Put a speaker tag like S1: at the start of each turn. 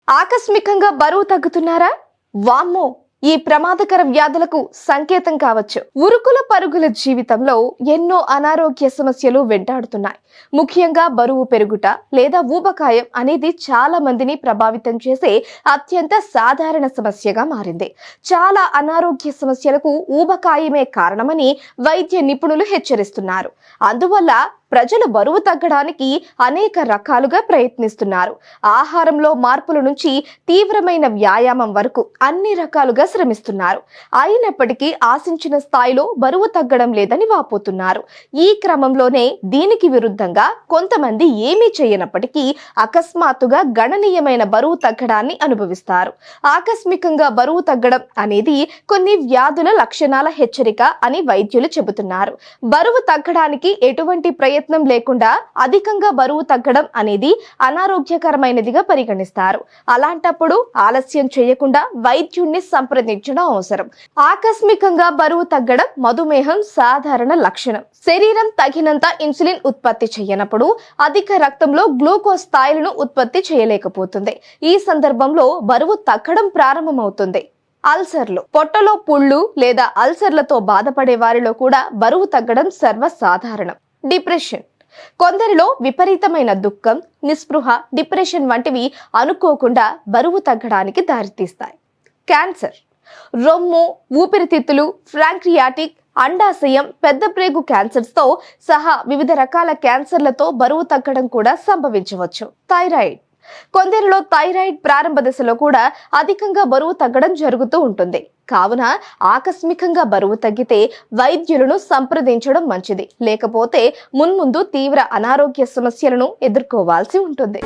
S1: ఆకస్మికంగా బరువు తగ్గుతున్నారా? వామ్మో! ఈ ప్రమాదకర వ్యాధులకు సంకేతం కావచ్చు. ఉరుకుల పరుగుల జీవితంలో ఎన్నో అనారోగ్య సమస్యలు వెంటాడుతున్నాయి. ముఖ్యంగా బరువు పెరుగుట లేదా ఊబకాయం అనేది చాలా మందిని ప్రభావితం చేసే అత్యంత సాధారణ సమస్యగా మారింది. చాలా అనారోగ్య సమస్యలకు ఊబకాయమే కారణమని వైద్య నిపుణులు హెచ్చరిస్తున్నారు. అందువల్ల ప్రజలు బరువు తగ్గడానికి అనేక రకాలుగా ప్రయత్నిస్తున్నారు. ఆహారంలో మార్పుల నుంచి తీవ్రమైన వ్యాయామం వరకు అన్ని రకాలుగా శ్రమిస్తున్నారు. అయినప్పటికీ ఆశించిన స్థాయిలో బరువు తగ్గడం లేదని వాపోతున్నారు. ఈ క్రమంలోనే దీనికి విరుద్ధంగా కొంతమంది ఏమీ చేయనప్పటికీ అకస్మాత్తుగా గణనీయమైన బరువు తగ్గడాన్ని అనుభవిస్తారు. ఆకస్మికంగా బరువు తగ్గడం అనేది కొన్ని వ్యాధుల లక్షణాల హెచ్చరిక అని వైద్యులు చెబుతున్నారు. బరువు తగ్గడానికి ఎటువంటి ప్రయత్నం లేకుండా అధికంగా బరువు తగ్గడం అనేది అనారోగ్యకరమైనదిగా పరిగణిస్తారు. అలాంటప్పుడు ఆలస్యం చేయకుండా వైద్యుణ్ణి సంప్రదించడం అవసరం. ఆకస్మికంగా బరువు తగ్గడం మధుమేహం సాధారణ లక్షణం. శరీరం తగినంత ఇన్సులిన్ ఉత్పత్తి చేయనప్పుడు అధిక రక్తంలో గ్లూకోజ్ స్థాయిలను ఉత్పత్తి చేయలేకపోతుంది. ఈ సందర్భంలో బరువు తగ్గడం ప్రారంభమవుతుంది. అల్సర్లు, పొట్టలో పుళ్ళు లేదా అల్సర్లతో బాధపడే వారిలో కూడా బరువు తగ్గడం సర్వసాధారణం. డిప్రెషన్, కొందరిలో విపరీతమైన దుఃఖం, నిస్పృహ, డిప్రెషన్ వంటివి అనుకోకుండా బరువు తగ్గడానికి దారితీస్తాయి. క్యాన్సర్, రొమ్ము, ఊపిరితిత్తులు, ప్యాంక్రియాటిక్, అండాశయం, పెద్ద ప్రేగు క్యాన్సర్స్ తో సహా వివిధ రకాల క్యాన్సర్లతో బరువు తగ్గడం కూడా సంభవించవచ్చు. థైరాయిడ్, కొందరిలో థైరాయిడ్ ప్రారంభ దశలో కూడా అధికంగా బరువు తగ్గడం జరుగుతూ ఉంటుంది. కావున ఆకస్మికంగా బరువు తగ్గితే వైద్యులను సంప్రదించడం మంచిది. లేకపోతే మున్ముందు తీవ్ర అనారోగ్య సమస్యలను ఎదుర్కోవాల్సి ఉంటుంది.